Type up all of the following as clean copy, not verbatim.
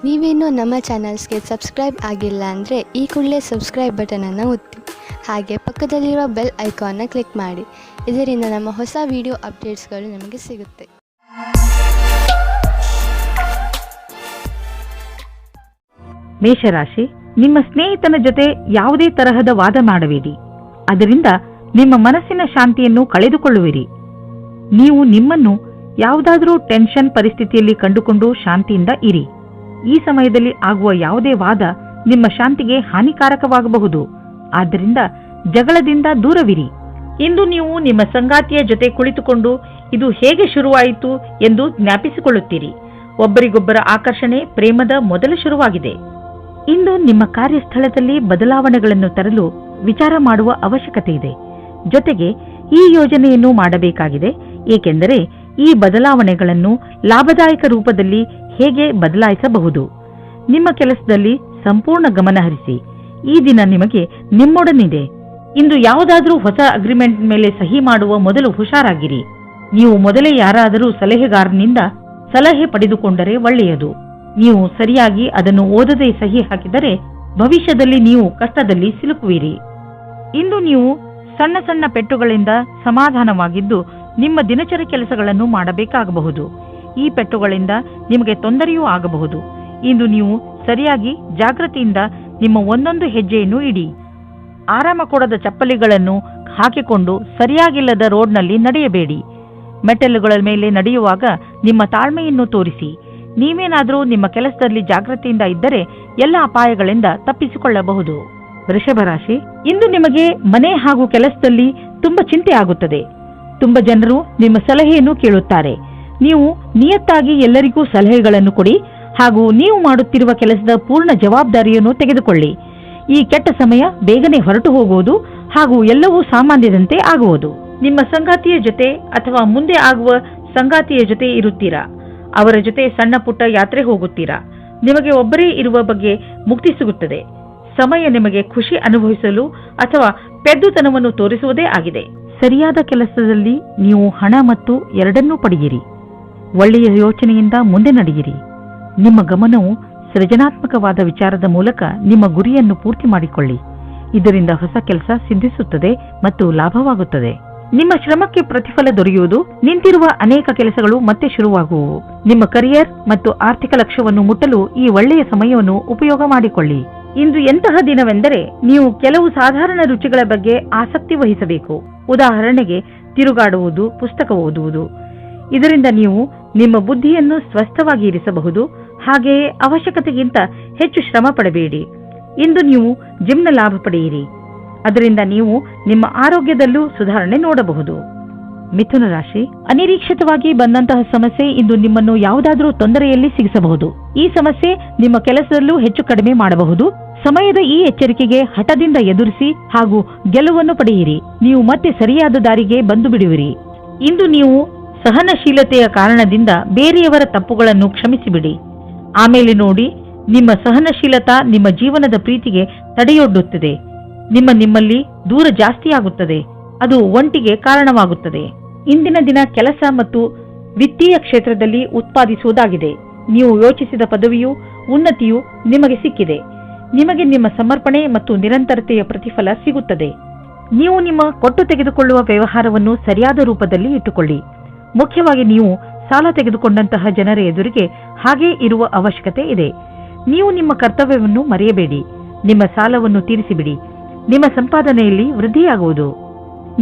ನೀವೇನೂ ನಮ್ಮ ಚಾನಲ್ಸ್ಗೆ ಸಬ್ಸ್ಕ್ರೈಬ್ ಆಗಿಲ್ಲ ಅಂದರೆ ಈ ಕೂಡಲೇ ಸಬ್ಸ್ಕ್ರೈಬ್ ಬಟನನ್ನು ಒತ್ತಿ, ಹಾಗೆ ಪಕ್ಕದಲ್ಲಿರುವ ಬೆಲ್ ಐಕಾನ್ನ ಕ್ಲಿಕ್ ಮಾಡಿ. ಇದರಿಂದ ನಮ್ಮ ಹೊಸ ವಿಡಿಯೋ ಅಪ್ಡೇಟ್ಸ್ಗಳು ನಿಮಗೆ ಸಿಗುತ್ತೆ. ಮೇಷರಾಶಿ, ನಿಮ್ಮ ಸ್ನೇಹಿತನ ಜೊತೆ ಯಾವುದೇ ತರಹದ ವಾದ ಮಾಡಬೇಡಿ. ಅದರಿಂದ ನಿಮ್ಮ ಮನಸ್ಸಿನ ಶಾಂತಿಯನ್ನು ಕಳೆದುಕೊಳ್ಳುವಿರಿ. ನೀವು ನಿಮ್ಮನ್ನು ಯಾವುದಾದರೂ ಟೆನ್ಷನ್ ಪರಿಸ್ಥಿತಿಯಲ್ಲಿ ಕಂಡುಕೊಂಡು ಶಾಂತಿಯಿಂದ ಇರಿ. ಈ ಸಮಯದಲ್ಲಿ ಆಗುವ ಯಾವುದೇ ವಾದ ನಿಮ್ಮ ಶಾಂತಿಗೆ ಹಾನಿಕಾರಕವಾಗಬಹುದು. ಆದ್ದರಿಂದ ಜಗಳದಿಂದ ದೂರವಿರಿ. ಇಂದು ನೀವು ನಿಮ್ಮ ಸಂಗಾತಿಯ ಜೊತೆ ಕುಳಿತುಕೊಂಡು ಇದು ಹೇಗೆ ಶುರುವಾಯಿತು ಎಂದು ಜ್ಞಾಪಿಸಿಕೊಳ್ಳುತ್ತೀರಿ. ಒಬ್ಬರಿಗೊಬ್ಬರ ಆಕರ್ಷಣೆ ಪ್ರೇಮದ ಮೊದಲ ಶುರುವಾಗಿದೆ. ಇಂದು ನಿಮ್ಮ ಕಾರ್ಯಸ್ಥಳದಲ್ಲಿ ಬದಲಾವಣೆಗಳನ್ನು ತರಲು ವಿಚಾರ ಮಾಡುವ ಅವಶ್ಯಕತೆ ಇದೆ. ಜೊತೆಗೆ ಈ ಯೋಜನೆಯನ್ನು ಮಾಡಬೇಕಾಗಿದೆ, ಏಕೆಂದರೆ ಈ ಬದಲಾವಣೆಗಳನ್ನು ಲಾಭದಾಯಕ ರೂಪದಲ್ಲಿ ಹೇಗೆ ಬದಲಾಯಿಸಬಹುದು. ನಿಮ್ಮ ಕೆಲಸದಲ್ಲಿ ಸಂಪೂರ್ಣ ಗಮನ ಹರಿಸಿ. ಈ ದಿನ ನಿಮಗೆ ನಿಮ್ಮೊಡನಿದೆ. ಇಂದು ಯಾವುದಾದರೂ ಹೊಸ ಅಗ್ರಿಮೆಂಟ್ ಮೇಲೆ ಸಹಿ ಮಾಡುವ ಮೊದಲು ಹುಷಾರಾಗಿರಿ. ನೀವು ಮೊದಲೇ ಯಾರಾದರೂ ಸಲಹೆಗಾರನಿಂದ ಸಲಹೆ ಪಡೆದುಕೊಂಡರೆ ಒಳ್ಳೆಯದು. ನೀವು ಸರಿಯಾಗಿ ಅದನ್ನು ಓದದೆ ಸಹಿ ಹಾಕಿದರೆ ಭವಿಷ್ಯದಲ್ಲಿ ನೀವು ಕಷ್ಟದಲ್ಲಿ ಸಿಲುಕುವಿರಿ. ಇಂದು ನೀವು ಸಣ್ಣ ಸಣ್ಣ ಪೆಟ್ಟುಗಳಿಂದ ಸಮಾಧಾನವಾಗಿದ್ದು ನಿಮ್ಮ ದಿನಚರಿ ಕೆಲಸಗಳನ್ನು ಮಾಡಬೇಕಾಗಬಹುದು. ಈ ಪೆಟ್ಟುಗಳಿಂದ ನಿಮಗೆ ತೊಂದರೆಯೂ ಆಗಬಹುದು. ಇಂದು ನೀವು ಸರಿಯಾಗಿ ಜಾಗೃತಿಯಿಂದ ನಿಮ್ಮ ಒಂದೊಂದು ಹೆಜ್ಜೆಯನ್ನು ಇಡಿ. ಆರಾಮ ಕೊಡದ ಚಪ್ಪಲಿಗಳನ್ನು ಹಾಕಿಕೊಂಡು ಸರಿಯಾಗಿಲ್ಲದ ರೋಡ್ನಲ್ಲಿ ನಡೆಯಬೇಡಿ. ಮೆಟ್ಟಲುಗಳ ಮೇಲೆ ನಡೆಯುವಾಗ ನಿಮ್ಮ ತಾಳ್ಮೆಯನ್ನು ತೋರಿಸಿ. ನೀವೇನಾದರೂ ನಿಮ್ಮ ಕೆಲಸದಲ್ಲಿ ಜಾಗೃತಿಯಿಂದ ಇದ್ದರೆ ಎಲ್ಲ ಅಪಾಯಗಳಿಂದ ತಪ್ಪಿಸಿಕೊಳ್ಳಬಹುದು. ವೃಷಭರಾಶಿ, ಇಂದು ನಿಮಗೆ ಮನೆ ಹಾಗೂ ಕೆಲಸದಲ್ಲಿ ತುಂಬಾ ಚಿಂತೆ ಆಗುತ್ತದೆ. ತುಂಬ ಜನರು ನಿಮ್ಮ ಸಲಹೆಯನ್ನು ಕೇಳುತ್ತಾರೆ. ನೀವು ನಿಯತ್ತಾಗಿ ಎಲ್ಲರಿಗೂ ಸಲಹೆಗಳನ್ನು ಕೊಡಿ ಹಾಗೂ ನೀವು ಮಾಡುತ್ತಿರುವ ಕೆಲಸದ ಪೂರ್ಣ ಜವಾಬ್ದಾರಿಯನ್ನು ತೆಗೆದುಕೊಳ್ಳಿ. ಈ ಕೆಟ್ಟ ಸಮಯ ಬೇಗನೆ ಹೊರಟು ಹೋಗುವುದು ಹಾಗೂ ಎಲ್ಲವೂ ಸಾಮಾನ್ಯದಂತೆ ಆಗುವುದು. ನಿಮ್ಮ ಸಂಗಾತಿಯ ಜೊತೆ ಅಥವಾ ಮುಂದೆ ಆಗುವ ಸಂಗಾತಿಯ ಜೊತೆ ಇರುತ್ತೀರಾ. ಅವರ ಜೊತೆ ಸಣ್ಣ ಪುಟ್ಟ ಯಾತ್ರೆ ಹೋಗುತ್ತೀರಾ. ನಿಮಗೆ ಒಬ್ಬರೇ ಇರುವ ಬಗ್ಗೆ ಮುಕ್ತಿ ಸಿಗುತ್ತದೆ. ಸಮಯ ನಿಮಗೆ ಖುಷಿ ಅನುಭವಿಸಲು ಅಥವಾ ಪೆದ್ದುತನವನ್ನು ತೋರಿಸುವುದೇ ಆಗಿದೆ. ಸರಿಯಾದ ಕೆಲಸದಲ್ಲಿ ನೀವು ಹಣ ಮತ್ತು ಎರಡನ್ನೂ ಪಡೆಯಿರಿ. ಒಳ್ಳೆಯ ಯೋಚನೆಯಿಂದ ಮುಂದೆ ನಡೆಯಿರಿ. ನಿಮ್ಮ ಗಮನವು ಸೃಜನಾತ್ಮಕವಾದ ವಿಚಾರದ ಮೂಲಕ ನಿಮ್ಮ ಗುರಿಯನ್ನು ಪೂರ್ತಿ ಮಾಡಿಕೊಳ್ಳಿ. ಇದರಿಂದ ಹೊಸ ಕೆಲಸ ಸಿದ್ಧಿಸುತ್ತದೆ ಮತ್ತು ಲಾಭವಾಗುತ್ತದೆ. ನಿಮ್ಮ ಶ್ರಮಕ್ಕೆ ಪ್ರತಿಫಲ ದೊರೆಯುವುದು. ನಿಂತಿರುವ ಅನೇಕ ಕೆಲಸಗಳು ಮತ್ತೆ ಶುರುವಾಗುವು. ನಿಮ್ಮ ಕರಿಯರ್ ಮತ್ತು ಆರ್ಥಿಕ ಲಕ್ಷ್ಯವನ್ನು ಮುಟ್ಟಲು ಈ ಒಳ್ಳೆಯ ಸಮಯವನ್ನು ಉಪಯೋಗ ಮಾಡಿಕೊಳ್ಳಿ. ಇಂದು ಎಂತಹ ದಿನವೆಂದರೆ ನೀವು ಕೆಲವು ಸಾಧಾರಣ ರುಚಿಗಳ ಬಗ್ಗೆ ಆಸಕ್ತಿ ವಹಿಸಬೇಕು. ಉದಾಹರಣೆಗೆ ತಿರುಗಾಡುವುದು, ಪುಸ್ತಕ ಓದುವುದು. ಇದರಿಂದ ನೀವು ನಿಮ್ಮ ಬುದ್ಧಿಯನ್ನು ಸ್ವಸ್ಥವಾಗಿ ಇರಿಸಬಹುದು. ಹಾಗೆಯೇ ಅವಶ್ಯಕತೆಗಿಂತ ಹೆಚ್ಚು ಶ್ರಮ ಪಡಬೇಡಿ. ಇಂದು ನೀವು ಜಿಮ್ನ ಲಾಭ ಪಡೆಯಿರಿ. ಅದರಿಂದ ನೀವು ನಿಮ್ಮ ಆರೋಗ್ಯದಲ್ಲೂ ಸುಧಾರಣೆ ನೋಡಬಹುದು. ಮಿಥುನ ರಾಶಿ, ಅನಿರೀಕ್ಷಿತವಾಗಿ ಬಂದಂತಹ ಸಮಸ್ಯೆ ಇಂದು ನಿಮ್ಮನ್ನು ಯಾವುದಾದರೂ ತೊಂದರೆಯಲ್ಲಿ ಸಿಗಿಸಬಹುದು. ಈ ಸಮಸ್ಯೆ ನಿಮ್ಮ ಕೆಲಸದಲ್ಲೂ ಹೆಚ್ಚು ಕಡಿಮೆ ಮಾಡಬಹುದು. ಸಮಯದ ಈ ಎಚ್ಚರಿಕೆಗೆ ಹಠದಿಂದ ಎದುರಿಸಿ ಹಾಗೂ ಗೆಲುವನ್ನು ಪಡೆಯಿರಿ. ನೀವು ಮತ್ತೆ ಸರಿಯಾದ ದಾರಿಗೆ ಬಂದು ಬಿಡುವಿರಿ. ಇಂದು ನೀವು ಸಹನಶೀಲತೆಯ ಕಾರಣದಿಂದ ಬೇರೆಯವರ ತಪ್ಪುಗಳನ್ನು ಕ್ಷಮಿಸಿಬಿಡಿ. ಆಮೇಲೆ ನೋಡಿ, ನಿಮ್ಮ ಸಹನಶೀಲತಾ ನಿಮ್ಮ ಜೀವನದ ಪ್ರೀತಿಗೆ ತಡೆಯೊಡ್ಡುತ್ತದೆ. ನಿಮ್ಮಲ್ಲಿ ದೂರ ಜಾಸ್ತಿಯಾಗುತ್ತದೆ. ಅದು ಒಂಟಿಗೆ ಕಾರಣವಾಗುತ್ತದೆ. ಇಂದಿನ ದಿನ ಕೆಲಸ ಮತ್ತು ವಿತ್ತೀಯ ಕ್ಷೇತ್ರದಲ್ಲಿ ಉತ್ಪಾದಿಸುವುದಾಗಿದೆ. ನೀವು ಯೋಚಿಸಿದ ಪದವಿಯು ಉನ್ನತಿಯು ನಿಮಗೆ ಸಿಕ್ಕಿದೆ. ನಿಮಗೆ ನಿಮ್ಮ ಸಮರ್ಪಣೆ ಮತ್ತು ನಿರಂತರತೆಯ ಪ್ರತಿಫಲ ಸಿಗುತ್ತದೆ. ನೀವು ನಿಮ್ಮ ಕೊಟ್ಟು ತೆಗೆದುಕೊಳ್ಳುವ ವ್ಯವಹಾರವನ್ನು ಸರಿಯಾದ ರೂಪದಲ್ಲಿ ಇಟ್ಟುಕೊಳ್ಳಿ. ಮುಖ್ಯವಾಗಿ ನೀವು ಸಾಲ ತೆಗೆದುಕೊಂಡಂತಹ ಜನರ ಎದುರಿಗೆ ಹಾಗೇ ಇರುವ ಅವಶ್ಯಕತೆ ಇದೆ. ನೀವು ನಿಮ್ಮ ಕರ್ತವ್ಯವನ್ನು ಮರೆಯಬೇಡಿ. ನಿಮ್ಮ ಸಾಲವನ್ನು ತೀರಿಸಿಬಿಡಿ. ನಿಮ್ಮ ಸಂಪಾದನೆಯಲ್ಲಿ ವೃದ್ಧಿಯಾಗುವುದು.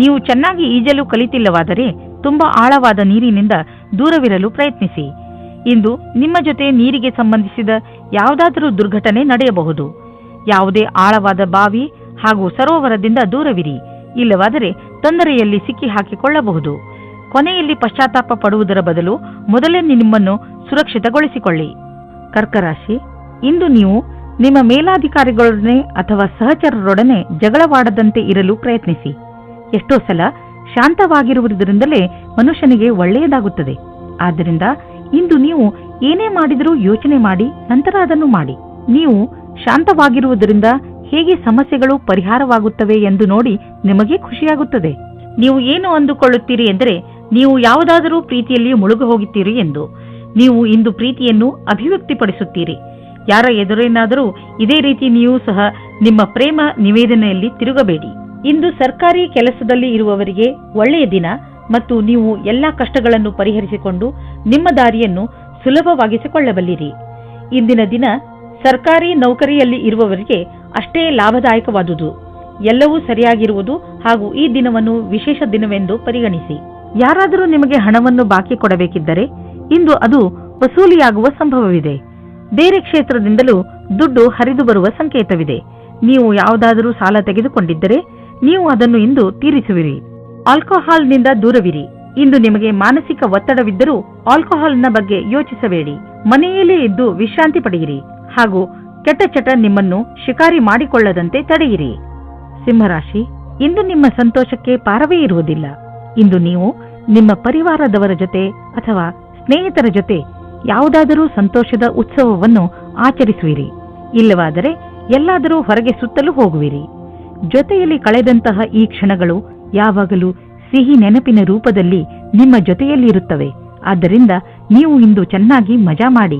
ನೀವು ಚೆನ್ನಾಗಿ ಈಜಲು ಕಲಿತಿಲ್ಲವಾದರೆ ತುಂಬಾ ಆಳವಾದ ನೀರಿನಿಂದ ದೂರವಿರಲು ಪ್ರಯತ್ನಿಸಿ. ಇಂದು ನಿಮ್ಮ ಜೊತೆ ನೀರಿಗೆ ಸಂಬಂಧಿಸಿದ ಯಾವುದಾದರೂ ದುರ್ಘಟನೆ ನಡೆಯಬಹುದು. ಯಾವುದೇ ಆಳವಾದ ಬಾವಿ ಹಾಗೂ ಸರೋವರದಿಂದ ದೂರವಿರಿ. ಇಲ್ಲವಾದರೆ ತೊಂದರೆಯಲ್ಲಿ ಸಿಕ್ಕಿ ಹಾಕಿಕೊಳ್ಳಬಹುದು. ಕೊನೆಯಲ್ಲಿ ಪಶ್ಚಾತ್ತಾಪ ಪಡುವುದರ ಬದಲು ಮೊದಲೇ ನಿಮ್ಮನ್ನು ಸುರಕ್ಷಿತಗೊಳಿಸಿಕೊಳ್ಳಿ. ಕರ್ಕರಾಶಿ, ಇಂದು ನೀವು ನಿಮ್ಮ ಮೇಲಾಧಿಕಾರಿಗಳೊಡನೆ ಅಥವಾ ಸಹಚರರೊಡನೆ ಜಗಳವಾಡದಂತೆ ಇರಲು ಪ್ರಯತ್ನಿಸಿ. ಎಷ್ಟೋ ಸಲ ಶಾಂತವಾಗಿರುವುದರಿಂದಲೇ ಮನುಷ್ಯನಿಗೆ ಒಳ್ಳೆಯದಾಗುತ್ತದೆ. ಆದ್ದರಿಂದ ಇಂದು ನೀವು ಏನೇ ಮಾಡಿದರೂ ಯೋಚನೆ ಮಾಡಿ ನಂತರ ಅದನ್ನು ಮಾಡಿ. ನೀವು ಶಾಂತವಾಗಿರುವುದರಿಂದ ಹೇಗೆ ಸಮಸ್ಯೆಗಳು ಪರಿಹಾರವಾಗುತ್ತವೆ ಎಂದು ನೋಡಿ ನಿಮಗೆ ಖುಷಿಯಾಗುತ್ತದೆ. ನೀವು ಏನು ಅಂದುಕೊಳ್ಳುತ್ತೀರಿ ಎಂದರೆ ನೀವು ಯಾವುದಾದರೂ ಪ್ರೀತಿಯಲ್ಲಿ ಮುಳುಗು ಹೋಗುತ್ತೀರಿ ಎಂದು. ನೀವು ಇಂದು ಪ್ರೀತಿಯನ್ನು ಅಭಿವ್ಯಕ್ತಿಪಡಿಸುತ್ತೀರಿ. ಯಾರ ಎದುರೇನಾದರೂ ಇದೇ ರೀತಿ ನೀವು ಸಹ ನಿಮ್ಮ ಪ್ರೇಮ ನಿವೇದನೆಯಲ್ಲಿ ತಿರುಗಬೇಡಿ. ಇಂದು ಸರ್ಕಾರಿ ಕೆಲಸದಲ್ಲಿ ಇರುವವರಿಗೆ ಒಳ್ಳೆಯ ದಿನ ಮತ್ತು ನೀವು ಎಲ್ಲಾ ಕಷ್ಟಗಳನ್ನು ಪರಿಹರಿಸಿಕೊಂಡು ನಿಮ್ಮ ದಾರಿಯನ್ನು ಸುಲಭವಾಗಿಸಿಕೊಳ್ಳಬಲ್ಲಿರಿ. ಇಂದಿನ ದಿನ ಸರ್ಕಾರಿ ನೌಕರಿಯಲ್ಲಿ ಇರುವವರಿಗೆ ಅಷ್ಟೇ ಲಾಭದಾಯಕವಾದುದು. ಎಲ್ಲವೂ ಸರಿಯಾಗಿರುವುದು ಹಾಗೂ ಈ ದಿನವನ್ನು ವಿಶೇಷ ದಿನವೆಂದು ಪರಿಗಣಿಸಿ. ಯಾರಾದರೂ ನಿಮಗೆ ಹಣವನ್ನು ಬಾಕಿ ಕೊಡಬೇಕಿದ್ದರೆ ಇಂದು ಅದು ವಸೂಲಿಯಾಗುವ ಸಂಭವವಿದೆ. ಬೇರೆ ಕ್ಷೇತ್ರದಿಂದಲೂ ದುಡ್ಡು ಹರಿದು ಬರುವ ಸಂಕೇತವಿದೆ. ನೀವು ಯಾವುದಾದರೂ ಸಾಲ ತೆಗೆದುಕೊಂಡಿದ್ದರೆ ನೀವು ಅದನ್ನು ಇಂದು ತೀರಿಸುವಿರಿ. ಆಲ್ಕೋಹಾಲ್ನಿಂದ ದೂರವಿರಿ. ಇಂದು ನಿಮಗೆ ಮಾನಸಿಕ ಒತ್ತಡವಿದ್ದರೂ ಆಲ್ಕೋಹಾಲ್ನ ಬಗ್ಗೆ ಯೋಚಿಸಬೇಡಿ. ಮನೆಯಲ್ಲೇ ಇದ್ದು ವಿಶ್ರಾಂತಿ ಪಡೆಯಿರಿ ಹಾಗೂ ಕೆಟ್ಟ ಚಟ ನಿಮ್ಮನ್ನು ಶಿಕಾರಿ ಮಾಡಿಕೊಳ್ಳದಂತೆ ತಡೆಯಿರಿ. ಸಿಂಹರಾಶಿ, ಇಂದು ನಿಮ್ಮ ಸಂತೋಷಕ್ಕೆ ಪಾರವೇ ಇರುವುದಿಲ್ಲ. ಇಂದು ನೀವು ನಿಮ್ಮ ಪರಿವಾರದವರ ಜೊತೆ ಅಥವಾ ಸ್ನೇಹಿತರ ಜೊತೆ ಯಾವುದಾದರೂ ಸಂತೋಷದ ಉತ್ಸವವನ್ನು ಆಚರಿಸುವಿರಿ. ಇಲ್ಲವಾದರೆ ಎಲ್ಲಾದರೂ ಹೊರಗೆ ಸುತ್ತಲೂ ಹೋಗುವಿರಿ. ಜೊತೆಯಲ್ಲಿ ಕಳೆದಂತಹ ಈ ಕ್ಷಣಗಳು ಯಾವಾಗಲೂ ಸಿಹಿ ನೆನಪಿನ ರೂಪದಲ್ಲಿ ನಿಮ್ಮ ಜೊತೆಯಲ್ಲಿರುತ್ತವೆ. ಆದ್ದರಿಂದ ನೀವು ಇಂದು ಚೆನ್ನಾಗಿ ಮಜಾ ಮಾಡಿ.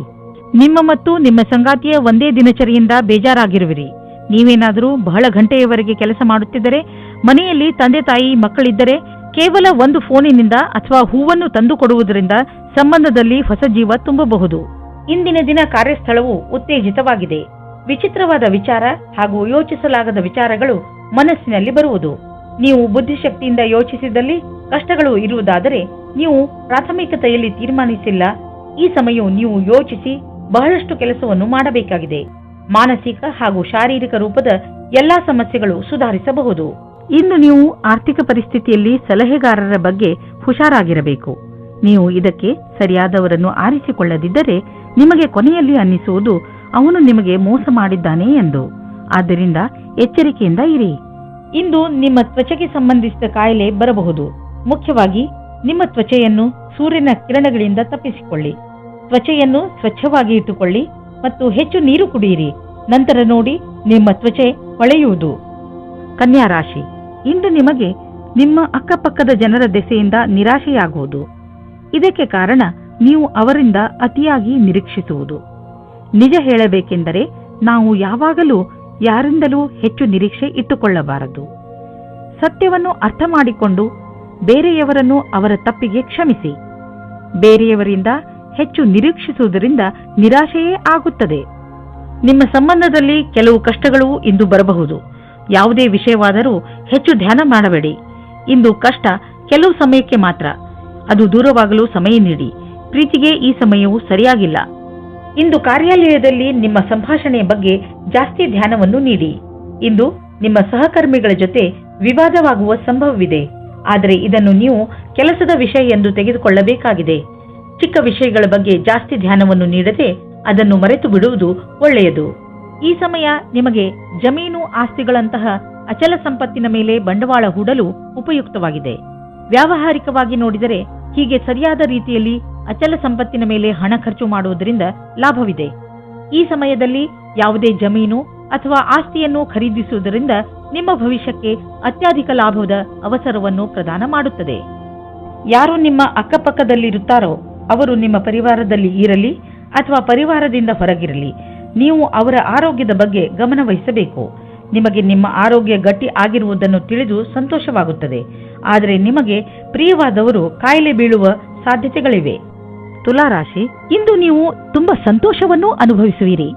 ನಿಮ್ಮ ಮತ್ತು ನಿಮ್ಮ ಸಂಗಾತಿಯ ಒಂದೇ ದಿನಚರಿಯಿಂದ ಬೇಜಾರಾಗಿರುವಿರಿ. ನೀವೇನಾದರೂ ಬಹಳ ಗಂಟೆಯವರೆಗೆ ಕೆಲಸ ಮಾಡುತ್ತಿದ್ದರೆ, ಮನೆಯಲ್ಲಿ ತಂದೆ ತಾಯಿ ಮಕ್ಕಳಿದ್ದರೆ ಕೇವಲ ಒಂದು ಫೋನಿನಿಂದ ಅಥವಾ ಹೂವನ್ನು ತಂದುಕೊಡುವುದರಿಂದ ಸಂಬಂಧದಲ್ಲಿ ಹೊಸ ಜೀವ ತುಂಬಬಹುದು. ಇಂದಿನ ದಿನ ಕಾರ್ಯಸ್ಥಳವು ಉತ್ತೇಜಿತವಾಗಿದೆ. ವಿಚಿತ್ರವಾದ ವಿಚಾರ ಹಾಗೂ ಯೋಚಿಸಲಾಗದ ವಿಚಾರಗಳು ಮನಸ್ಸಿನಲ್ಲಿ ಬರುವುದು. ನೀವು ಬುದ್ಧಿಶಕ್ತಿಯಿಂದ ಯೋಚಿಸಿದಲ್ಲಿ ಕಷ್ಟಗಳು ಇರುವುದಾದರೆ ನೀವು ಪ್ರಾಥಮಿಕತೆಯಲ್ಲಿ ತೀರ್ಮಾನಿಸಿಲ್ಲ. ಈ ಸಮಯವು ನೀವು ಯೋಚಿಸಿ ಬಹಳಷ್ಟು ಕೆಲಸವನ್ನು ಮಾಡಬೇಕಾಗಿದೆ. ಮಾನಸಿಕ ಹಾಗೂ ಶಾರೀರಿಕ ರೂಪದ ಎಲ್ಲಾ ಸಮಸ್ಯೆಗಳು ಸುಧಾರಿಸಬಹುದು. ಇಂದು ನೀವು ಆರ್ಥಿಕ ಪರಿಸ್ಥಿತಿಯಲ್ಲಿ ಸಲಹೆಗಾರರ ಬಗ್ಗೆ ಹುಷಾರಾಗಿರಬೇಕು. ನೀವು ಇದಕ್ಕೆ ಸರಿಯಾದವರನ್ನು ಆರಿಸಿಕೊಳ್ಳದಿದ್ದರೆ ನಿಮಗೆ ಕೊನೆಯಲ್ಲಿ ಅನ್ನಿಸುವುದು ಅವನು ನಿಮಗೆ ಮೋಸ ಮಾಡಿದ್ದಾನೆ ಎಂದು. ಆದ್ದರಿಂದ ಎಚ್ಚರಿಕೆಯಿಂದ ಇರಿ. ಇಂದು ನಿಮ್ಮ ತ್ವಚೆಗೆ ಸಂಬಂಧಿಸಿದ ಕಾಯಿಲೆ ಬರಬಹುದು. ಮುಖ್ಯವಾಗಿ ನಿಮ್ಮ ತ್ವಚೆಯನ್ನು ಸೂರ್ಯನ ಕಿರಣಗಳಿಂದ ತಪ್ಪಿಸಿಕೊಳ್ಳಿ. ತ್ವಚೆಯನ್ನು ಸ್ವಚ್ಛವಾಗಿ ಇಟ್ಟುಕೊಳ್ಳಿ ಮತ್ತು ಹೆಚ್ಚು ನೀರು ಕುಡಿಯಿರಿ. ನಂತರ ನೋಡಿ ನಿಮ್ಮ ತ್ವಚೆ ಹೊಳೆಯುವುದು. ಕನ್ಯಾ ರಾಶಿ, ಇಂದು ನಿಮಗೆ ನಿಮ್ಮ ಅಕ್ಕಪಕ್ಕದ ಜನರ ದೆಸೆಯಿಂದ ನಿರಾಶೆಯಾಗುವುದು. ಇದಕ್ಕೆ ಕಾರಣ ನೀವು ಅವರಿಂದ ಅತಿಯಾಗಿ ನಿರೀಕ್ಷಿಸುವುದು. ನಿಜ ಹೇಳಬೇಕೆಂದರೆ ನಾವು ಯಾವಾಗಲೂ ಯಾರಿಂದಲೂ ಹೆಚ್ಚು ನಿರೀಕ್ಷೆ ಇಟ್ಟುಕೊಳ್ಳಬಾರದು. ಸತ್ಯವನ್ನು ಅರ್ಥ ಮಾಡಿಕೊಂಡು ಬೇರೆಯವರನ್ನು ಅವರ ತಪ್ಪಿಗೆ ಕ್ಷಮಿಸಿ. ಬೇರೆಯವರಿಂದ ಹೆಚ್ಚು ನಿರೀಕ್ಷಿಸುವುದರಿಂದ ನಿರಾಶೆಯೇ ಆಗುತ್ತದೆ. ನಿಮ್ಮ ಸಂಬಂಧದಲ್ಲಿ ಕೆಲವು ಕಷ್ಟಗಳು ಇಂದು ಬರಬಹುದು. ಯಾವುದೇ ವಿಷಯವಾದರೂ ಹೆಚ್ಚು ಧ್ಯಾನ ಮಾಡಬೇಡಿ. ಇಂದು ಕಷ್ಟ ಕೆಲವು ಸಮಯಕ್ಕೆ ಮಾತ್ರ. ಅದು ದೂರವಾಗಲು ಸಮಯ ನೀಡಿ. ಪ್ರೀತಿಗೆ ಈ ಸಮಯವು ಸರಿಯಾಗಿಲ್ಲ. ಇಂದು ಕಾರ್ಯಾಲಯದಲ್ಲಿ ನಿಮ್ಮ ಸಂಭಾಷಣೆಯ ಬಗ್ಗೆ ಜಾಸ್ತಿ ಧ್ಯಾನವನ್ನು ನೀಡಿ. ಇಂದು ನಿಮ್ಮ ಸಹಕರ್ಮಿಗಳ ಜೊತೆ ವಿವಾದವಾಗುವ ಸಂಭವವಿದೆ. ಆದರೆ ಇದನ್ನು ನೀವು ಕೆಲಸದ ವಿಷಯ ಎಂದು ತೆಗೆದುಕೊಳ್ಳಬೇಕಾಗಿದೆ. ಚಿಕ್ಕ ವಿಷಯಗಳ ಬಗ್ಗೆ ಜಾಸ್ತಿ ಧ್ಯಾನವನ್ನು ನೀಡದೆ ಅದನ್ನು ಮರೆತು ಬಿಡುವುದು ಒಳ್ಳೆಯದು. ಈ ಸಮಯ ನಿಮಗೆ ಜಮೀನು ಆಸ್ತಿಗಳಂತಹ ಅಚಲ ಸಂಪತ್ತಿನ ಮೇಲೆ ಬಂಡವಾಳ ಹೂಡಲು ಉಪಯುಕ್ತವಾಗಿದೆ. ವ್ಯಾವಹಾರಿಕವಾಗಿ ನೋಡಿದರೆ ಹೀಗೆ ಸರಿಯಾದ ರೀತಿಯಲ್ಲಿ ಅಚಲ ಸಂಪತ್ತಿನ ಮೇಲೆ ಹಣ ಖರ್ಚು ಮಾಡುವುದರಿಂದ ಲಾಭವಿದೆ. ಈ ಸಮಯದಲ್ಲಿ ಯಾವುದೇ ಜಮೀನು ಅಥವಾ ಆಸ್ತಿಯನ್ನು ಖರೀದಿಸುವುದರಿಂದ ನಿಮ್ಮ ಭವಿಷ್ಯಕ್ಕೆ ಅತ್ಯಧಿಕ ಲಾಭದ ಅವಸರವನ್ನು ಪ್ರದಾನ ಮಾಡುತ್ತದೆ. ಯಾರು ನಿಮ್ಮ ಅಕ್ಕಪಕ್ಕದಲ್ಲಿರುತ್ತಾರೋ ಅವರು ನಿಮ್ಮ ಪರಿವಾರದಲ್ಲಿ ಇರಲಿ ಅಥವಾ ಪರಿವಾರದಿಂದ ಹೊರಗಿರಲಿ, ನೀವು ಅವರ ಆರೋಗ್ಯದ ಬಗ್ಗೆ ಗಮನ ವಹಿಸಬೇಕು. ನಿಮಗೆ ನಿಮ್ಮ ಆರೋಗ್ಯ ಗಟ್ಟಿ ಆಗಿರುವುದನ್ನು ತಿಳಿದು ಸಂತೋಷವಾಗುತ್ತದೆ. ಆದರೆ ನಿಮಗೆ ಪ್ರಿಯವಾದವರು ಕಾಯಿಲೆ ಬೀಳುವ ಸಾಧ್ಯತೆಗಳಿವೆ. ತುಲಾರಾಶಿ, ಇಂದು ನೀವು ತುಂಬಾ ಸಂತೋಷವನ್ನು ಅನುಭವಿಸುವಿರಿ.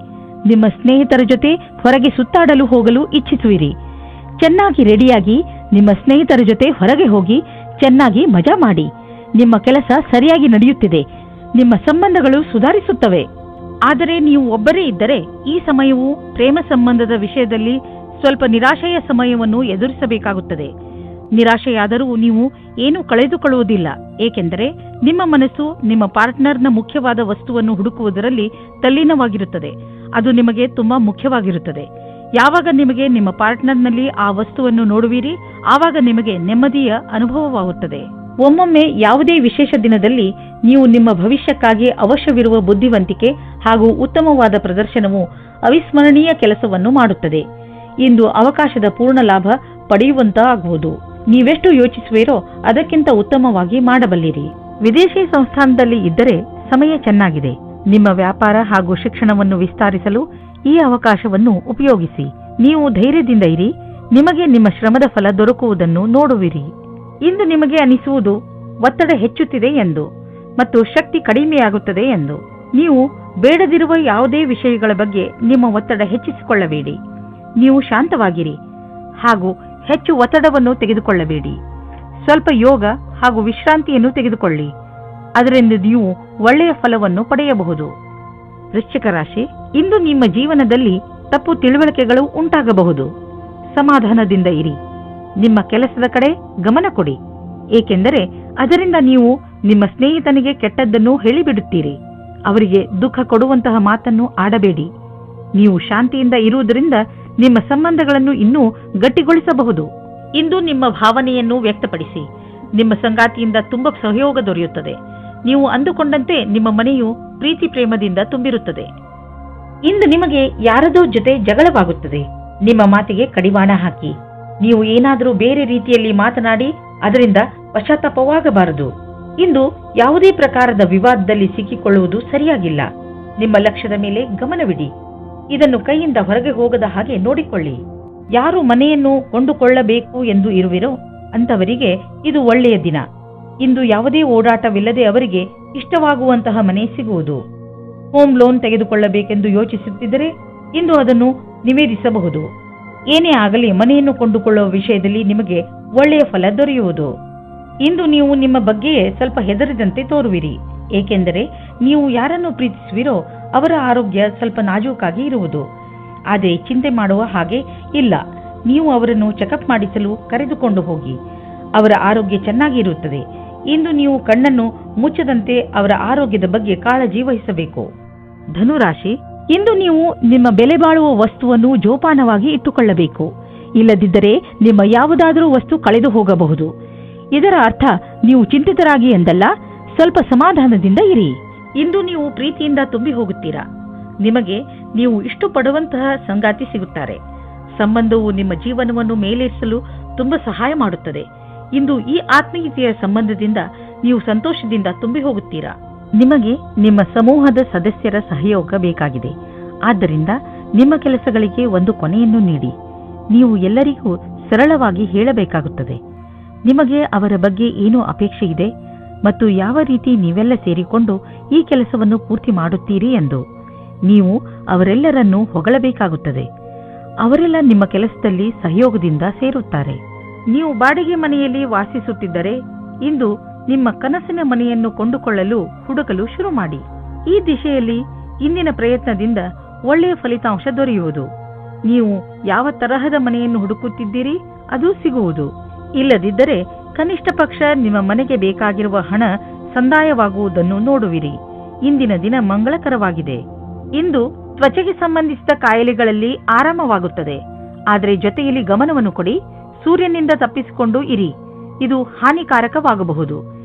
ನಿಮ್ಮ ಸ್ನೇಹಿತರ ಜೊತೆ ಹೊರಗೆ ಸುತ್ತಾಡಲು ಹೋಗಲು ಇಚ್ಛಿಸುವಿರಿ. ಚೆನ್ನಾಗಿ ರೆಡಿಯಾಗಿ ನಿಮ್ಮ ಸ್ನೇಹಿತರ ಜೊತೆ ಹೊರಗೆ ಹೋಗಿ ಚೆನ್ನಾಗಿ ಮಜಾ ಮಾಡಿ. ನಿಮ್ಮ ಕೆಲಸ ಸರಿಯಾಗಿ ನಡೆಯುತ್ತಿದೆ. ನಿಮ್ಮ ಸಂಬಂಧಗಳು ಸುಧಾರಿಸುತ್ತವೆ. ಆದರೆ ನೀವು ಒಬ್ಬರೇ ಇದ್ದರೆ ಈ ಸಮಯವು ಪ್ರೇಮ ಸಂಬಂಧದ ವಿಷಯದಲ್ಲಿ ಸ್ವಲ್ಪ ನಿರಾಶೆಯ ಸಮಯವನ್ನು ಎದುರಿಸಬೇಕಾಗುತ್ತದೆ. ನಿರಾಶೆಯಾದರೂ ನೀವು ಏನೂ ಕಳೆದುಕೊಳ್ಳುವುದಿಲ್ಲ. ಏಕೆಂದರೆ ನಿಮ್ಮ ಮನಸ್ಸು ನಿಮ್ಮ ಪಾರ್ಟ್ನರ್ನ ಮುಖ್ಯವಾದ ವಸ್ತುವನ್ನು ಹುಡುಕುವುದರಲ್ಲಿ ತಲ್ಲೀನವಾಗಿರುತ್ತದೆ. ಅದು ನಿಮಗೆ ತುಂಬಾ ಮುಖ್ಯವಾಗಿರುತ್ತದೆ. ಯಾವಾಗ ನಿಮಗೆ ನಿಮ್ಮ ಪಾರ್ಟ್ನರ್ನಲ್ಲಿ ಆ ವಸ್ತುವನ್ನು ನೋಡುವಿರಿ, ಆವಾಗ ನಿಮಗೆ ನೆಮ್ಮದಿಯ ಅನುಭವವಾಗುತ್ತದೆ. ಒಮ್ಮೊಮ್ಮೆ ಯಾವುದೇ ವಿಶೇಷ ದಿನದಲ್ಲಿ ನೀವು ನಿಮ್ಮ ಭವಿಷ್ಯಕ್ಕಾಗಿ ಅವಶ್ಯವಿರುವ ಬುದ್ಧಿವಂತಿಕೆ ಹಾಗೂ ಉತ್ತಮವಾದ ಪ್ರದರ್ಶನವು ಅವಿಸ್ಮರಣೀಯ ಕೆಲಸವನ್ನು ಮಾಡುತ್ತದೆ. ಇಂದು ಅವಕಾಶದ ಪೂರ್ಣ ಲಾಭ ಪಡೆಯುವಂತಾಗುವುದು. ನೀವೆಷ್ಟು ಯೋಚಿಸುವಿರೋ ಅದಕ್ಕಿಂತ ಉತ್ತಮವಾಗಿ ಮಾಡಬಲ್ಲಿರಿ. ವಿದೇಶಿ ಸಂಸ್ಥಾನದಲ್ಲಿ ಇದ್ದರೆ ಸಮಯ ಚೆನ್ನಾಗಿದೆ. ನಿಮ್ಮ ವ್ಯಾಪಾರ ಹಾಗೂ ಶಿಕ್ಷಣವನ್ನು ವಿಸ್ತರಿಸಲು ಈ ಅವಕಾಶವನ್ನು ಉಪಯೋಗಿಸಿ. ನೀವು ಧೈರ್ಯದಿಂದ ಇರಿ, ನಿಮಗೆ ನಿಮ್ಮ ಶ್ರಮದ ಫಲ ದೊರಕುವುದನ್ನು ನೋಡುವಿರಿ. ಇಂದು ನಿಮಗೆ ಅನಿಸುವುದು ಒತ್ತಡ ಹೆಚ್ಚುತ್ತಿದೆ ಎಂದು ಮತ್ತು ಶಕ್ತಿ ಕಡಿಮೆಯಾಗುತ್ತದೆ ಎಂದು. ನೀವು ಬೇಡದಿರುವ ಯಾವುದೇ ವಿಷಯಗಳ ಬಗ್ಗೆ ನಿಮ್ಮ ಒತ್ತಡ ಹೆಚ್ಚಿಸಿಕೊಳ್ಳಬೇಡಿ. ನೀವು ಶಾಂತವಾಗಿರಿ ಹಾಗೂ ಹೆಚ್ಚು ಒತ್ತಡವನ್ನು ತೆಗೆದುಕೊಳ್ಳಬೇಡಿ. ಸ್ವಲ್ಪ ಯೋಗ ಹಾಗೂ ವಿಶ್ರಾಂತಿಯನ್ನು ತೆಗೆದುಕೊಳ್ಳಿ. ಅದರಿಂದ ನೀವು ಒಳ್ಳೆಯ ಫಲವನ್ನು ಪಡೆಯಬಹುದು. ವೃಶ್ಚಿಕ ರಾಶಿ, ಇಂದು ನಿಮ್ಮ ಜೀವನದಲ್ಲಿ ತಪ್ಪು ತಿಳುವಳಿಕೆಗಳು ಉಂಟಾಗಬಹುದು. ಸಮಾಧಾನದಿಂದ ಇರಿ. ನಿಮ್ಮ ಕೆಲಸದ ಕಡೆ ಗಮನ ಕೊಡಿ, ಏಕೆಂದರೆ ಅದರಿಂದ ನೀವು ನಿಮ್ಮ ಸ್ನೇಹಿತನಿಗೆ ಕೆಟ್ಟದ್ದನ್ನು ಹೇಳಿಬಿಡುತ್ತೀರಿ. ಅವರಿಗೆ ದುಃಖ ಕೊಡುವಂತಹ ಮಾತನ್ನು ಆಡಬೇಡಿ. ನೀವು ಶಾಂತಿಯಿಂದ ಇರುವುದರಿಂದ ನಿಮ್ಮ ಸಂಬಂಧಗಳನ್ನು ಇನ್ನೂ ಗಟ್ಟಿಗೊಳಿಸಬಹುದು. ಇಂದು ನಿಮ್ಮ ಭಾವನೆಯನ್ನು ವ್ಯಕ್ತಪಡಿಸಿ. ನಿಮ್ಮ ಸಂಗಾತಿಯಿಂದ ತುಂಬಾ ಸಹಯೋಗ ದೊರೆಯುತ್ತದೆ. ನೀವು ಅಂದುಕೊಂಡಂತೆ ನಿಮ್ಮ ಮನೆಯು ಪ್ರೀತಿ ಪ್ರೇಮದಿಂದ ತುಂಬಿರುತ್ತದೆ. ಇಂದು ನಿಮಗೆ ಯಾರದೋ ಜೊತೆ ಜಗಳವಾಗುತ್ತದೆ. ನಿಮ್ಮ ಮಾತಿಗೆ ಕಡಿವಾಣ ಹಾಕಿ. ನೀವು ಏನಾದರೂ ಬೇರೆ ರೀತಿಯಲ್ಲಿ ಮಾತನಾಡಿ ಅದರಿಂದ ಪಶ್ಚಾತ್ತಾಪವಾಗಬಾರದು. ಇಂದು ಯಾವುದೇ ಪ್ರಕಾರದ ವಿವಾದದಲ್ಲಿ ಸಿಕ್ಕಿಕೊಳ್ಳುವುದು ಸರಿಯಾಗಿಲ್ಲ. ನಿಮ್ಮ ಲಕ್ಷ್ಯದ ಮೇಲೆ ಗಮನವಿಡಿ. ಇದನ್ನು ಕೈಯಿಂದ ಹೊರಗೆ ಹೋಗದ ಹಾಗೆ ನೋಡಿಕೊಳ್ಳಿ. ಯಾರು ಮನೆಯನ್ನು ಕೊಂಡುಕೊಳ್ಳಬೇಕು ಎಂದು ಇರುವಿರೋ ಅಂತವರಿಗೆ ಇದು ಒಳ್ಳೆಯ ದಿನ. ಇಂದು ಯಾವುದೇ ಓಡಾಟವಿಲ್ಲದೆ ಅವರಿಗೆ ಇಷ್ಟವಾಗುವಂತಹ ಮನೆ ಸಿಗುವುದು. ಹೋಮ್ ಲೋನ್ ತೆಗೆದುಕೊಳ್ಳಬೇಕೆಂದು ಯೋಚಿಸುತ್ತಿದ್ದರೆ ಇಂದು ಅದನ್ನು ನಿವೇದಿಸಬಹುದು. ಏನೇ ಆಗಲಿ ಮನೆಯನ್ನು ಕೊಂಡುಕೊಳ್ಳುವ ವಿಷಯದಲ್ಲಿ ನಿಮಗೆ ಒಳ್ಳೆಯ ಫಲ ದೊರೆಯುವುದು. ಇಂದು ನೀವು ನಿಮ್ಮ ಬಗ್ಗೆಯೇ ಸ್ವಲ್ಪ ಹೆದರಿದಂತೆ ತೋರುವಿರಿ, ಏಕೆಂದರೆ ನೀವು ಯಾರನ್ನು ಪ್ರೀತಿಸುವಿರೋ ಅವರ ಆರೋಗ್ಯ ಸ್ವಲ್ಪ ನಾಜೂಕಾಗಿ ಇರುವುದು. ಆದರೆ ಚಿಂತೆ ಮಾಡುವ ಹಾಗೆ ಇಲ್ಲ. ನೀವು ಅವರನ್ನು ಚೆಕಪ್ ಮಾಡಿಸಲು ಕರೆದುಕೊಂಡು ಹೋಗಿ. ಅವರ ಆರೋಗ್ಯ ಚೆನ್ನಾಗಿ ಇರುತ್ತದೆ. ಇಂದು ನೀವು ಕಣ್ಣನ್ನು ಮುಚ್ಚದಂತೆ ಅವರ ಆರೋಗ್ಯದ ಬಗ್ಗೆ ಕಾಳಜಿ ವಹಿಸಬೇಕು. ಧನುರಾಶಿ, ಇಂದು ನೀವು ನಿಮ್ಮ ಬೆಲೆ ಬಾಳುವ ವಸ್ತುವನ್ನು ಜೋಪಾನವಾಗಿ ಇಟ್ಟುಕೊಳ್ಳಬೇಕು. ಇಲ್ಲದಿದ್ದರೆ ನಿಮ್ಮ ಯಾವುದಾದರೂ ವಸ್ತು ಕಳೆದು ಹೋಗಬಹುದು. ಇದರ ಅರ್ಥ ನೀವು ಚಿಂತಿತರಾಗಿ ಎಂದಲ್ಲ, ಸ್ವಲ್ಪ ಸಮಾಧಾನದಿಂದ ಇರಿ. ಇಂದು ನೀವು ಪ್ರೀತಿಯಿಂದ ತುಂಬಿ ಹೋಗುತ್ತೀರಾ. ನಿಮಗೆ ನೀವು ಇಷ್ಟಪಡುವಂತಹ ಸಂಗಾತಿ ಸಿಗುತ್ತಾರೆ. ಸಂಬಂಧವು ನಿಮ್ಮ ಜೀವನವನ್ನು ಮೇಲೇರಿಸಲು ತುಂಬಾ ಸಹಾಯ ಮಾಡುತ್ತದೆ. ಇಂದು ಈ ಆತ್ಮೀಯತೆಯ ಸಂಬಂಧದಿಂದ ನೀವು ಸಂತೋಷದಿಂದ ತುಂಬಿ ಹೋಗುತ್ತೀರಾ. ನಿಮಗೆ ನಿಮ್ಮ ಸಮೂಹದ ಸದಸ್ಯರ ಸಹಯೋಗ ಬೇಕಾಗಿದೆ. ಆದ್ದರಿಂದ ನಿಮ್ಮ ಕೆಲಸಗಳಿಗೆ ಒಂದು ಕೊನೆಯನ್ನು ನೀಡಿ. ನೀವು ಎಲ್ಲರಿಗೂ ಸರಳವಾಗಿ ಹೇಳಬೇಕಾಗುತ್ತದೆ. ನಿಮಗೆ ಅವರ ಬಗ್ಗೆ ಏನು ಅಪೇಕ್ಷೆ ಇದೆ ಮತ್ತು ಯಾವ ರೀತಿ ನೀವೆಲ್ಲ ಸೇರಿಕೊಂಡು ಈ ಕೆಲಸವನ್ನು ಪೂರ್ತಿ ಮಾಡುತ್ತೀರಿ ಎಂದು. ನೀವು ಅವರೆಲ್ಲರನ್ನೂ ಹೊಗಳಬೇಕಾಗುತ್ತದೆ. ಅವರೆಲ್ಲ ನಿಮ್ಮ ಕೆಲಸದಲ್ಲಿ ಸಹಯೋಗದಿಂದ ಸೇರುತ್ತಾರೆ. ನೀವು ಬಾಡಿಗೆ ಮನೆಯಲ್ಲಿ ವಾಸಿಸುತ್ತಿದ್ದರೆ ಇಂದು ನಿಮ್ಮ ಕನಸಿನ ಮನೆಯನ್ನು ಕೊಂಡುಕೊಳ್ಳಲು ಹುಡುಕಲು ಶುರು ಮಾಡಿ. ಈ ದಿಶೆಯಲ್ಲಿ ಇಂದಿನ ಪ್ರಯತ್ನದಿಂದ ಒಳ್ಳೆಯ ಫಲಿತಾಂಶ ದೊರೆಯುವುದು. ನೀವು ಯಾವ ತರಹದ ಮನೆಯನ್ನು ಹುಡುಕುತ್ತಿದ್ದೀರಿ ಅದು ಸಿಗುವುದು. ಇಲ್ಲದಿದ್ದರೆ ಕನಿಷ್ಠ ಪಕ್ಷ ನಿಮ್ಮ ಮನೆಗೆ ಬೇಕಾಗಿರುವ ಹಣ ಸಂದಾಯವಾಗುವುದನ್ನು ನೋಡುವಿರಿ. ಇಂದಿನ ದಿನ ಮಂಗಳಕರವಾಗಿದೆ. ಇಂದು ತ್ವಚೆಗೆ ಸಂಬಂಧಿಸಿದ ಕಾಯಿಲೆಗಳಲ್ಲಿ ಆರಾಮವಾಗುತ್ತದೆ. ಆದರೆ ಜೊತೆಯಲ್ಲಿ ಗಮನವನ್ನು ಕೊಡಿ. ಸೂರ್ಯನಿಂದ ತಪ್ಪಿಸಿಕೊಂಡು ಇರಿ. ಇದು ಹಾನಿಕಾರಕವಾಗಬಹುದು.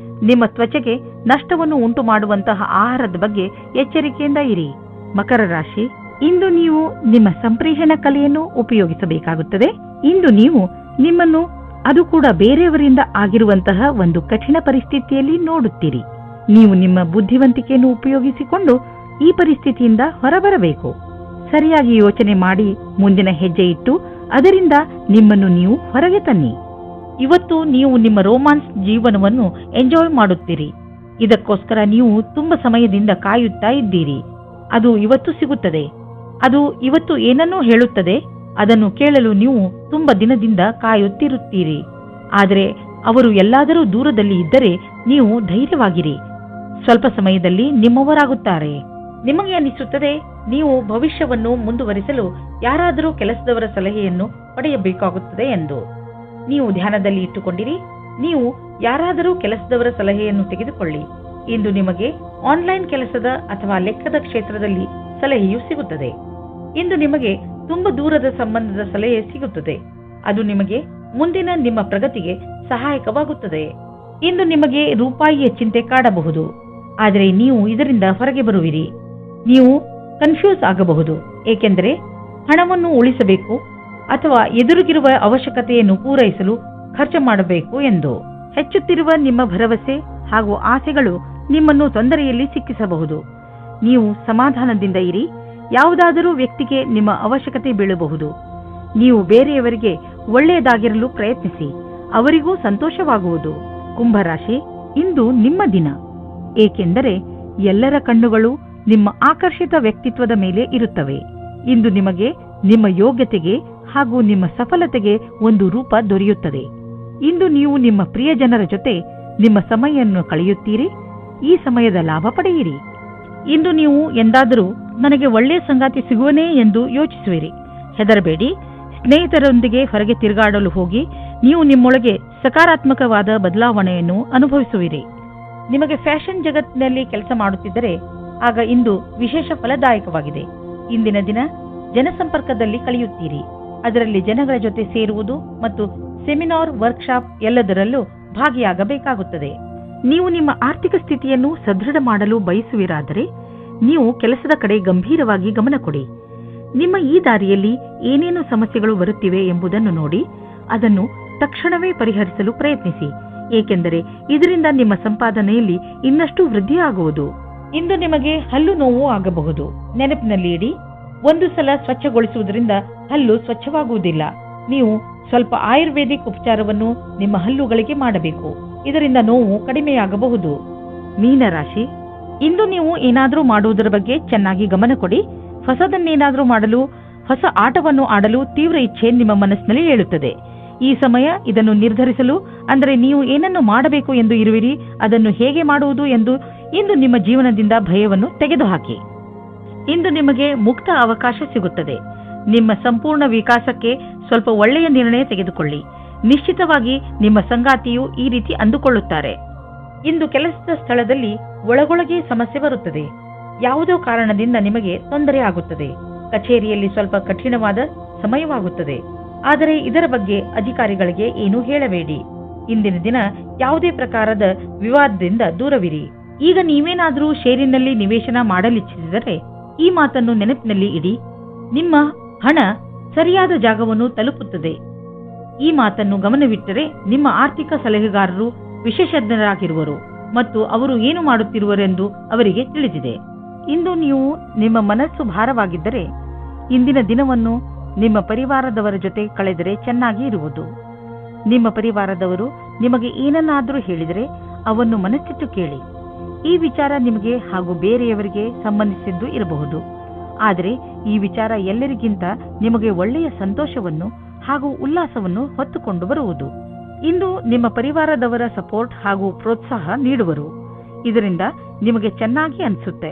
ನಿಮ್ಮ ತ್ವಚೆಗೆ ನಷ್ಟವನ್ನು ಉಂಟು ಮಾಡುವಂತಹ ಆಹಾರದ ಬಗ್ಗೆ ಎಚ್ಚರಿಕೆಯಿಂದ ಇರಿ. ಮಕರ ರಾಶಿ, ಇಂದು ನೀವು ನಿಮ್ಮ ಸಂಪ್ರೇಷಣ ಕಲೆಯನ್ನು ಉಪಯೋಗಿಸಬೇಕಾಗುತ್ತದೆ. ಇಂದು ನೀವು ನಿಮ್ಮನ್ನು ಅದು ಕೂಡ ಬೇರೆಯವರಿಂದ ಆಗಿರುವಂತಹ ಒಂದು ಕಠಿಣ ಪರಿಸ್ಥಿತಿಯಲ್ಲಿ ನೋಡುತ್ತೀರಿ. ನೀವು ನಿಮ್ಮ ಬುದ್ಧಿವಂತಿಕೆಯನ್ನು ಉಪಯೋಗಿಸಿಕೊಂಡು ಈ ಪರಿಸ್ಥಿತಿಯಿಂದ ಹೊರಬರಬೇಕು. ಸರಿಯಾಗಿ ಯೋಚನೆ ಮಾಡಿ ಮುಂದಿನ ಹೆಜ್ಜೆ ಇಟ್ಟು ಅದರಿಂದ ನಿಮ್ಮನ್ನು ನೀವು ಹೊರಗೆ ತನ್ನಿ. ಇವತ್ತು ನೀವು ನಿಮ್ಮ ರೋಮಾನ್ಸ್ ಜೀವನವನ್ನು ಎಂಜಾಯ್ ಮಾಡುತ್ತೀರಿ. ಇದಕ್ಕೋಸ್ಕರ ನೀವು ತುಂಬಾ ಸಮಯದಿಂದ ಕಾಯುತ್ತಾ ಇದ್ದೀರಿ. ಅದು ಇವತ್ತು ಸಿಗುತ್ತದೆ. ಅದು ಇವತ್ತು ಏನನ್ನೂ ಹೇಳುತ್ತದೆ. ಅದನ್ನು ಕೇಳಲು ನೀವು ತುಂಬಾ ದಿನದಿಂದ ಕಾಯುತ್ತಿರುತ್ತೀರಿ. ಆದರೆ ಅವರು ಎಲ್ಲಾದರೂ ದೂರದಲ್ಲಿ ಇದ್ದರೆ ನೀವು ಧೈರ್ಯವಾಗಿರಿ. ಸ್ವಲ್ಪ ಸಮಯದಲ್ಲಿ ನಿಮ್ಮವರಾಗುತ್ತಾರೆ. ನಿಮಗೆ ಅನಿಸುತ್ತದೆ ನೀವು ಭವಿಷ್ಯವನ್ನು ಮುಂದುವರಿಸಲು ಯಾರಾದರೂ ಕೆಲಸದವರ ಸಲಹೆಯನ್ನು ಪಡೆಯಬೇಕಾಗುತ್ತದೆ ಎಂದು. ನೀವು ಧ್ಯಾನದಲ್ಲಿ ಇಟ್ಟುಕೊಂಡಿರಿ. ನೀವು ಯಾರಾದರೂ ಕೆಲಸದವರ ಸಲಹೆಯನ್ನು ತೆಗೆದುಕೊಳ್ಳಿ. ಇಂದು ನಿಮಗೆ ಆನ್ಲೈನ್ ಕೆಲಸದ ಅಥವಾ ಲೆಕ್ಕದ ಕ್ಷೇತ್ರದಲ್ಲಿ ಸಲಹೆಯು ಸಿಗುತ್ತದೆ. ಇಂದು ನಿಮಗೆ ತುಂಬಾ ದೂರದ ಸಂಬಂಧದ ಸಲಹೆ ಸಿಗುತ್ತದೆ. ಅದು ನಿಮಗೆ ಮುಂದಿನ ನಿಮ್ಮ ಪ್ರಗತಿಗೆ ಸಹಾಯಕವಾಗುತ್ತದೆ. ಇಂದು ನಿಮಗೆ ರೂಪಾಯಿಯ ಚಿಂತೆ ಕಾಡಬಹುದು. ಆದರೆ ನೀವು ಇದರಿಂದ ಹೊರಗೆ ಬರುವಿರಿ. ನೀವು ಕನ್ಫ್ಯೂಸ್ ಆಗಬಹುದು, ಏಕೆಂದರೆ ಹಣವನ್ನು ಉಳಿಸಬೇಕು ಅಥವಾ ಎದುರಿಗಿರುವ ಅವಶ್ಯಕತೆಯನ್ನು ಪೂರೈಸಲು ಖರ್ಚು ಮಾಡಬೇಕು ಎಂದು. ಹೆಚ್ಚುತ್ತಿರುವ ನಿಮ್ಮ ಭರವಸೆ ಹಾಗೂ ಆಸೆಗಳು ನಿಮ್ಮನ್ನು ತೊಂದರೆಯಲ್ಲಿ ಸಿಕ್ಕಿಸಬಹುದು. ನೀವು ಸಮಾಧಾನದಿಂದ ಇರಿ. ಯಾವುದಾದರೂ ವ್ಯಕ್ತಿಗೆ ನಿಮ್ಮ ಅವಶ್ಯಕತೆ ಬೀಳಬಹುದು. ನೀವು ಬೇರೆಯವರಿಗೆ ಒಳ್ಳೆಯದಾಗಿರಲು ಪ್ರಯತ್ನಿಸಿ, ಅವರಿಗೂ ಸಂತೋಷವಾಗುವುದು. ಕುಂಭರಾಶಿ, ಇಂದು ನಿಮ್ಮ ದಿನ, ಏಕೆಂದರೆ ಎಲ್ಲರ ಕಣ್ಣುಗಳು ನಿಮ್ಮ ಆಕರ್ಷಿತ ವ್ಯಕ್ತಿತ್ವದ ಮೇಲೆ ಇರುತ್ತವೆ. ಇಂದು ನಿಮಗೆ ನಿಮ್ಮ ಯೋಗ್ಯತೆಗೆ ಹಾಗೂ ನಿಮ್ಮ ಸಫಲತೆಗೆ ಒಂದು ರೂಪ ದೊರೆಯುತ್ತದೆ. ಇಂದು ನೀವು ನಿಮ್ಮ ಪ್ರಿಯಜನರ ಜೊತೆ ನಿಮ್ಮ ಸಮಯವನ್ನು ಕಳೆಯುತ್ತೀರಿ. ಈ ಸಮಯದ ಲಾಭ ಪಡೆಯಿರಿ. ಇಂದು ನೀವು ಎಂದಾದರೂ ನನಗೆ ಒಳ್ಳೆಯ ಸಂಗಾತಿ ಸಿಗುವನೇ ಎಂದು ಯೋಚಿಸುವಿರಿ. ಹೆದರಬೇಡಿ. ಸ್ನೇಹಿತರೊಂದಿಗೆ ಹೊರಗೆ ತಿರುಗಾಡಲು ಹೋಗಿ ನೀವು ನಿಮ್ಮೊಳಗೆ ಸಕಾರಾತ್ಮಕವಾದ ಬದಲಾವಣೆಯನ್ನು ಅನುಭವಿಸುವಿರಿ. ನಿಮಗೆ ಫ್ಯಾಷನ್ ಜಗತ್ತಿನಲ್ಲಿ ಕೆಲಸ ಮಾಡುತ್ತಿದ್ದರೆ ಆಗ ಇಂದು ವಿಶೇಷ ಫಲದಾಯಕವಾಗಿದೆ. ಇಂದಿನ ದಿನ ಜನಸಂಪರ್ಕದಲ್ಲಿ ಕಳೆಯುತ್ತೀರಿ. ಅದರಲ್ಲಿ ಜನಗಳ ಜೊತೆ ಸೇರುವುದು ಮತ್ತು ಸೆಮಿನಾರ್, ವರ್ಕ್ಶಾಪ್ ಎಲ್ಲದರಲ್ಲೂ ಭಾಗಿಯಾಗಬೇಕಾಗುತ್ತದೆ. ನೀವು ನಿಮ್ಮ ಆರ್ಥಿಕ ಸ್ಥಿತಿಯನ್ನು ಸದೃಢ ಮಾಡಲು ಬಯಸುವಿರಾದರೆ ನೀವು ಕೆಲಸದ ಕಡೆ ಗಂಭೀರವಾಗಿ ಗಮನ ಕೊಡಿ. ನಿಮ್ಮ ಈ ದಾರಿಯಲ್ಲಿ ಏನೇನು ಸಮಸ್ಯೆಗಳು ಬರುತ್ತಿವೆ ಎಂಬುದನ್ನು ನೋಡಿ ಅದನ್ನು ತಕ್ಷಣವೇ ಪರಿಹರಿಸಲು ಪ್ರಯತ್ನಿಸಿ, ಏಕೆಂದರೆ ಇದರಿಂದ ನಿಮ್ಮ ಸಂಪಾದನೆಯಲ್ಲಿ ಇನ್ನಷ್ಟು ವೃದ್ಧಿಯಾಗುವುದು. ಇಂದು ನಿಮಗೆ ಹಲ್ಲು ನೋವು ಆಗಬಹುದು. ನೆನಪಿನಲ್ಲಿ ಇಡಿ, ಒಂದು ಸಲ ಸ್ವಚ್ಛಗೊಳಿಸುವುದರಿಂದ ಹಲ್ಲು ಸ್ವಚ್ಛವಾಗುವುದಿಲ್ಲ. ನೀವು ಸ್ವಲ್ಪ ಆಯುರ್ವೇದಿಕ್ ಉಪಚಾರವನ್ನು ನಿಮ್ಮ ಹಲ್ಲುಗಳಿಗೆ ಮಾಡಬೇಕು. ಇದರಿಂದ ನೋವು ಕಡಿಮೆಯಾಗಬಹುದು. ಮೀನರಾಶಿ, ಇಂದು ನೀವು ಏನಾದರೂ ಮಾಡುವುದರ ಬಗ್ಗೆ ಚೆನ್ನಾಗಿ ಗಮನ ಕೊಡಿ. ಹೊಸದನ್ನೇನಾದರೂ ಮಾಡಲು, ಹೊಸ ಆಟವನ್ನು ಆಡಲು ತೀವ್ರ ಇಚ್ಛೆ ನಿಮ್ಮ ಮನಸ್ಸಿನಲ್ಲಿ ಏಳುತ್ತದೆ. ಈ ಸಮಯ ಇದನ್ನು ನಿರ್ಧರಿಸಲು, ಅಂದರೆ ನೀವು ಏನನ್ನು ಮಾಡಬೇಕು ಎಂದು ಇರುವಿರಿ, ಅದನ್ನು ಹೇಗೆ ಮಾಡುವುದು ಎಂದು ಇಂದು ನಿಮ್ಮ ಜೀವನದಿಂದ ಭಯವನ್ನು ತೆಗೆದುಹಾಕಿ. ಇಂದು ನಿಮಗೆ ಮುಕ್ತ ಅವಕಾಶ ಸಿಗುತ್ತದೆ. ನಿಮ್ಮ ಸಂಪೂರ್ಣ ವಿಕಾಸಕ್ಕೆ ಸ್ವಲ್ಪ ಒಳ್ಳೆಯ ನಿರ್ಣಯ ತೆಗೆದುಕೊಳ್ಳಿ. ನಿಶ್ಚಿತವಾಗಿ ನಿಮ್ಮ ಸಂಗಾತಿಯು ಈ ರೀತಿ ಅಂದುಕೊಳ್ಳುತ್ತಾರೆ. ಇಂದು ಕೆಲಸದ ಸ್ಥಳದಲ್ಲಿ ಒಳಗೊಳಗೆ ಸಮಸ್ಯೆ ಬರುತ್ತದೆ. ಯಾವುದೋ ಕಾರಣದಿಂದ ನಿಮಗೆ ತೊಂದರೆ ಆಗುತ್ತದೆ. ಕಚೇರಿಯಲ್ಲಿ ಸ್ವಲ್ಪ ಕಠಿಣವಾದ ಸಮಯವಾಗುತ್ತದೆ. ಆದರೆ ಇದರ ಬಗ್ಗೆ ಅಧಿಕಾರಿಗಳಿಗೆ ಏನೂ ಹೇಳಬೇಡಿ. ಇಂದಿನ ದಿನ ಯಾವುದೇ ಪ್ರಕಾರದ ವಿವಾದದಿಂದ ದೂರವಿರಿ. ಈಗ ನೀವೇನಾದರೂ ಷೇರಿನಲ್ಲಿ ನಿವೇಶನ ಮಾಡಲಿಚ್ಛಿಸಿದರೆ ಈ ಮಾತನ್ನು ನೆನಪಿನಲ್ಲಿ ಇಡಿ, ನಿಮ್ಮ ಹಣ ಸರಿಯಾದ ಜಾಗವನ್ನು ತಲುಪುತ್ತದೆ. ಈ ಮಾತನ್ನು ಗಮನವಿಟ್ಟರೆ ನಿಮ್ಮ ಆರ್ಥಿಕ ಸಲಹೆಗಾರರು ವಿಶೇಷಜ್ಞರಾಗಿರುವರು ಮತ್ತು ಅವರು ಏನು ಮಾಡುತ್ತಿರುವರೆಂದು ಅವರಿಗೆ ತಿಳಿದಿದೆ. ಇಂದು ನೀವು ನಿಮ್ಮ ಮನಸ್ಸು ಭಾರವಾಗಿದ್ದರೆ ಇಂದಿನ ದಿನವನ್ನು ನಿಮ್ಮ ಪರಿವಾರದವರ ಜೊತೆ ಕಳೆದರೆ ಚೆನ್ನಾಗಿ ಇರುವುದು. ನಿಮ್ಮ ಪರಿವಾರದವರು ನಿಮಗೆ ಏನನ್ನಾದರೂ ಹೇಳಿದರೆ ಅವನ್ನು ಮನಸ್ಸಿಟ್ಟು ಕೇಳಿ. ಈ ವಿಚಾರ ನಿಮಗೆ ಹಾಗೂ ಬೇರೆಯವರಿಗೆ ಸಂಬಂಧಿಸಿದ್ದು ಇರಬಹುದು, ಆದರೆ ಈ ವಿಚಾರ ಎಲ್ಲರಿಗಿಂತ ನಿಮಗೆ ಒಳ್ಳೆಯ ಸಂತೋಷವನ್ನು ಹಾಗೂ ಉಲ್ಲಾಸವನ್ನು ಹೊತ್ತುಕೊಂಡು ಬರುವುದು. ಇಂದು ನಿಮ್ಮ ಪರಿವಾರದವರ ಸಪೋರ್ಟ್ ಹಾಗೂ ಪ್ರೋತ್ಸಾಹ ನೀಡುವರು. ಇದರಿಂದ ನಿಮಗೆ ಚೆನ್ನಾಗಿ ಅನಿಸುತ್ತೆ.